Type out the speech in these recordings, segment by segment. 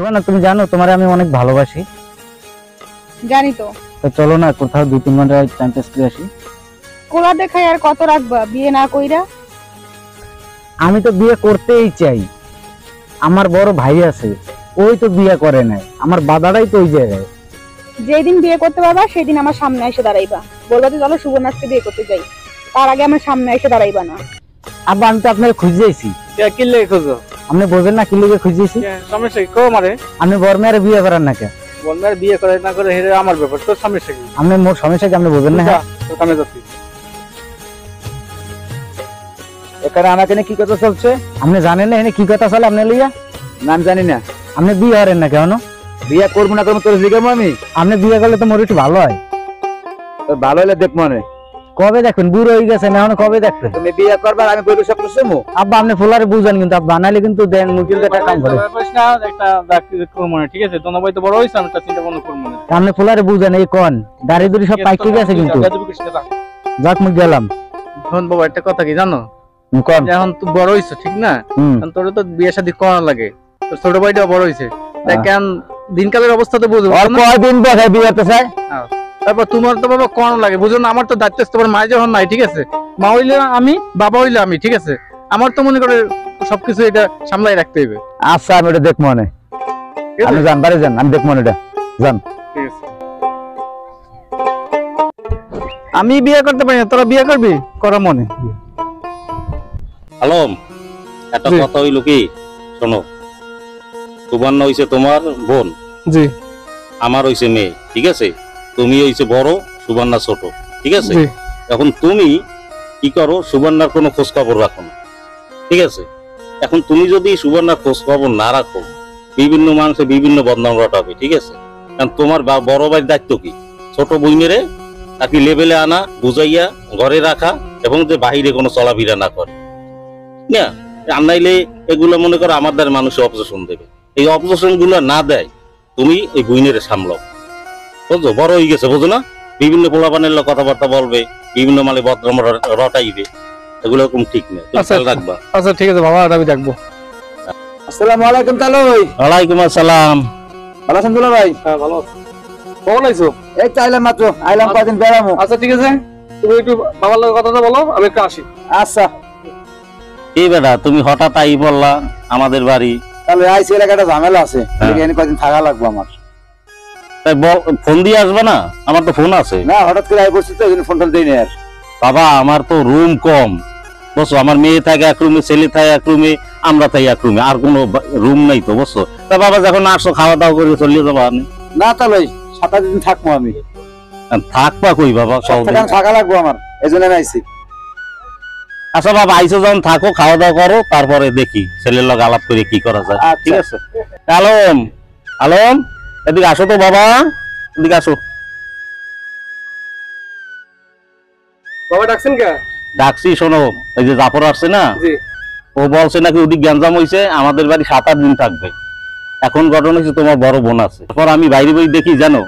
সুবর্ণা, তুমি জানো তোমারে আমি অনেক ভালোবাসি। জানি তো। তো চলো না কোথাও 2-3 ঘন্টা টাইম পাস করে আসি। কোলা দেখাই আর কত রাখবা বিয়ে না কইরা? আমি তো বিয়ে করতেই চাই, আমার বড় ভাই আছে, ওই তো বিয়ে করে নাই, আমার বাবাটাই তো ওই জায়গায়। যেদিন বিয়ে করতে পারবা সেদিন আমার সামনে এসে দাঁড়াইবা, বলবা যে চলো সুবর্ণাকে বিয়ে করতে যাই, তার আগে আমার সামনে এসে দাঁড়াইবা না। আব্বা আমি তো আপনাকে খুঁজেছি। কি লাগে খুঁজো? আপনি বোঝেন না কি লিগে খুঁজেছি? সমস্যা কি? কো মারে আপনি বড় মেয়ের বিয়ে করার না কে? বলবার বিয়ে করে না করে হেরে আমার ব্যাপার, তোর সমস্যা কি? আপনি মোর সমস্যা কি আপনি বোঝেন না? তো কামে যাচ্ছি। এখানে আমাকে কি কথা চলছে আপনি জানেন না? এখানে কি কথা চলে আপনি লইয়া? না আমি জানি না। আপনি বিয়ে করেন না কেন? বিয়ে করবো না করবো তোর জিজ্ঞাসা আমি। আপনি বিয়ে করলে তো মোর একটু ভালো হয়। ভালো হলে দেখ মনে কবে দেখবেন, বুড়ো হয়ে গেছে না, এখন কবে দেখবেন? তুমি বিয়ে করবে আর আমি বলবো সব কিছু। আব্বা আপনি ফুলারে বুঝান কিন্তু, আব্বা নাইলে কিন্তু দেন মুকিল একটা কাম করে না, একটা ডাক্তার করব মনে, ঠিক আছে? তোমরা ভাই তো বড় হইছ, আমি একটা চিন্তা ভাবনা করব মনে। আপনি ফুলারে বুঝান, এই কোন দাড়ি দুড়ি সব পাইকে গেছে কিন্তু। যাক মুখ গেলাম। শোন বাবা, একটা কথা কি জানো? কোন? এখন তুই বড় হইছ, ঠিক না? তোর তো বিয়ে শাদী করা লাগে, তোর ছোট ভাইটাও বড় হইছে, দেখেন দিনকালের অবস্থা তো বুঝবো। আর কয়দিন পরে বিয়ে হতে চাই? তারপর তোমার তো বাবা কোন লাগে বুঝো না? আমার তো দায়িত্ব আছে, তোমার মা যখন নাই, ঠিক আছে? মা হইলে আমি, বাবা হইলে আমি, ঠিক আছে? আমার তো মনে করে সবকিছু এটা সামলাই রাখতে হবে। আচ্ছা আমি ওটা দেখ মনে, আপনি যান বাড়ি যান, আমি দেখ মনে এটা যান। ঠিক আছে, আমি বিয়ে করতে পারি না, তোরা বিয়ে করবি করা মনে। আলম, একটা কথা হইল কি, শোনো, সুবর্ণা হইছে তোমার বোন, জি, আমার হইছে মেয়ে, ঠিক আছে? তুমি হইছে বড়, সুবর্ণা ছোট, ঠিক আছে? এখন তুমি কি করো, সুবর্ণার কোনো খোঁজ খবর রাখো না, ঠিক আছে? এখন তুমি যদি সুবর্ণার খোঁজ খবর না রাখো, বিভিন্ন মানুষে বিভিন্ন বদনাম রটাবে, ঠিক আছে? কারণ তোমার বড় ভাইয়ের দায়িত্ব কি, ছোট বইনেরে তাকে লেভেলে আনা, বুঝাইয়া ঘরে রাখা, এবং যে বাহিরে কোনো চলাফেরা না করে না। আর নাইলে এগুলো মনে করো আমার দ্বারা মানুষ অবজেশন দেবে, এই অবজেশন গুলো না দেয় তুমি এই বইনেরে সামলাও, বুঝছো? বড় হয়ে গেছে, বুঝো না? বিভিন্ন পোলাপানের কথাবার্তা বলবে, বিভিন্ন মালে বদনাম রটাইবে, এগুলো এরকম ঠিক নেই, রাখবা। আচ্ছা ঠিক আছে বাবা, আমি দেখবো। আসসালামু আলাইকুম তালুই। ওয়ালাইকুম আসসালাম। ভালো আছেন দুলা ভাই? হ্যাঁ ভালো আছি। কখন আইছো? এই তো আইলাম মাত্র, আইলাম কয়দিন বেড়ামু। আচ্ছা ঠিক আছে, তুমি একটু বাবার লগে কথাটা বলো, আমি একটু আসি। আচ্ছা। এই বেটা তুমি হঠাৎ আই বললা আমাদের বাড়ি? তাহলে আইসি এলাকাটা ঝামেলা আছে, এখানে কয়দিন থাকা লাগবে আমার। তাই ফোন দিয়ে আসবে না? আমার তো ফোন আছে। না হঠাৎ করে আই পড়ছি তো, এই জন্য ফোনটা দেই না আর। বাবা আমার তো রুম কম, বুঝছো? আমার মেয়ে থাকে এক রুমে, ছেলে থাকে এক রুমে, আমরা থাকি এক রুমে, আর কোনো রুম নাই তো, বুঝছো? তা বাবা যখন আসো খাওয়া দাওয়া করে চলিয়ে যাবো। আমি না তাহলে 7 দিন থাকবো আমি। থাকবা কই বাবা? থাকা লাগবো আমার, এই জন্য আমি আইছি। আচ্ছা বাবা, আইসো যখন থাকো, খাওয়া দাওয়া করো, তারপরে দেখি ছেলের লগে আলাপ করে কি করা যায়, ঠিক আছে? আলম, আলম এদিকে আসো তো বাবা, এদিকে আসো। বাবা ডাকছেন কে? ডাকছি, শোনো, এই যে জাফর আসছে না, ও বলছে নাকি ওদিক গ্যাঞ্জাম হয়েছে, আমাদের বাড়ি 7-8 দিন থাকবে। এখন ঘটনা হচ্ছে তোমার বড় বোন আছে। তারপর আমি বাইরে বই দেখি, জানো,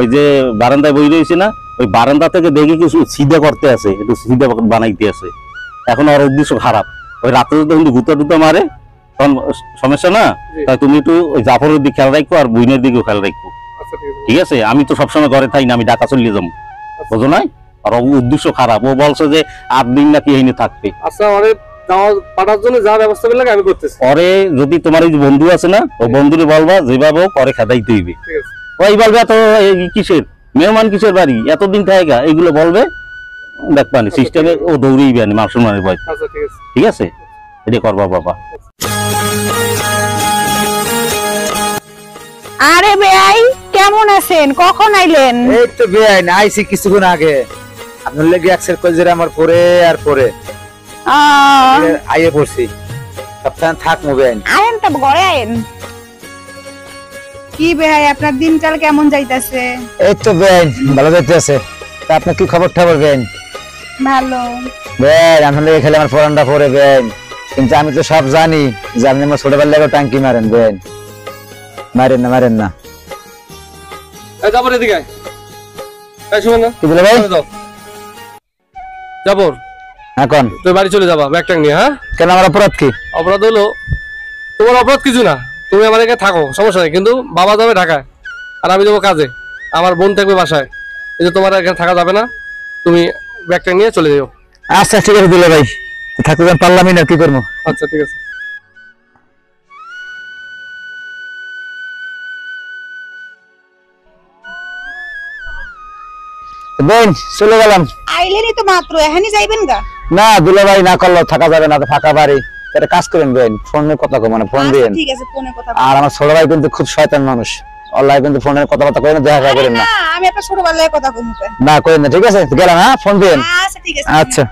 ওই যে বারান্দায় বই রয়েছে না, ওই বারান্দা থেকে দেখি কিছু সিধা করতে আছে, একটু সিধা বানাইতে আছে। এখন ওর উদ্দেশ্য খারাপ, ওই রাতে যদি গুতা টুতা মারে তখন সমস্যা না। তাই তুমি একটু ওই জাফরের দিকে খেয়াল রাখবো, আর বইনের দিকেও খেয়াল রাখবো, ঠিক আছে? আমি তো সবসময় ঘরে থাকি না, আমি ঢাকা চলিয়ে যাবো, বুঝো না? আর উদ্দেশ্য খারাপ, ও বলছে যে 8 দিন নাকি এনে থাকবে। আচ্ছা, পাঠার জন্য যা ব্যবস্থা করলে আমি করতেছি। পরে যদি তোমার এই বন্ধু আছে না, ও বন্ধুরে বলবা যেভাবে করে খেদাইতে হইবে। ওই বলবে তো কিসের মেহমান, কিসের বাড়ি, এতদিন থাকে, এইগুলো বলবে, দেখবানি সিস্টেমে ও দৌড়েইবে আনি মুসলমানের ভয়। ঠিক আছে, এটা করবা বাবা। আরে বেআই কেমন আছেন? কখন আইলেন? এই তো বেআই আইছি কিছুক্ষণ আগে। আপনার লেগে অ্যাকসেপ্ট করে আমার পরে আর পরে আইয়ে পড়ছি। সপ্তাহ থাকবো বেআই। আয়েন তো ঘরে আয়েন। কি বেআই আপনার দিনকাল কেমন যাইতাছে? এই তো বেআই ভালো যাইতেছে। তা আপনার কি খবর ঠাবর বেআই? ভালো। বেআই আপনার লেগে খেলে আমার ফোরানটা পরে বেআই, কিন্তু আমি তো সব জানি যে আপনি আমার ছোটবেলা লেগে টাঙ্কি মারেন বেআই। মারেন না, মারেন না। যাবর এদিকে, কি বলে ভাই? যাবর এখন তুই বাড়ি চলে যাবা ব্যাগ ট্যাগ নিয়ে। হ্যাঁ, কেন আমার অপরাধ কি? অপরাধ হলো তোমার অপরাধ কিছু না, তুমি আমার এখানে থাকো, সমস্যা নেই, কিন্তু বাবা যাবে ঢাকায় আর আমি যাবো কাজে, আমার বোন থাকবে বাসায়। এই যে তোমার এখানে থাকা যাবে না, তুমি ব্যাগটা নিয়ে চলে যাও। আচ্ছা ঠিক আছে দুলা ভাই, থাকতে তো পারলামই না, কি করবো। আচ্ছা ঠিক আছে। বোন চলে গেলাম। আইলেনি তো মাত্র, এখানে যাইবেন গা? না দুলা ভাই না করলেও থাকা যাবে না, তো ফাঁকা বাড়ি, একটা কাজ করেন বোন, ফোনে কথা কো, মানে ফোন দিন। ঠিক আছে, ফোনে কথা আর আমার ছোট ভাই কিন্তু খুব শয়তান মানুষ, অনলাইন কিন্তু ফোনে কথাবার্তা করেন, দেখা করেন না। আমি একটা ছোটবেলায় কথা কইতে। না করেন না, ঠিক আছে গেলাম, হ্যাঁ ফোন দিন। আচ্ছা ঠিক আছে। আচ্ছা।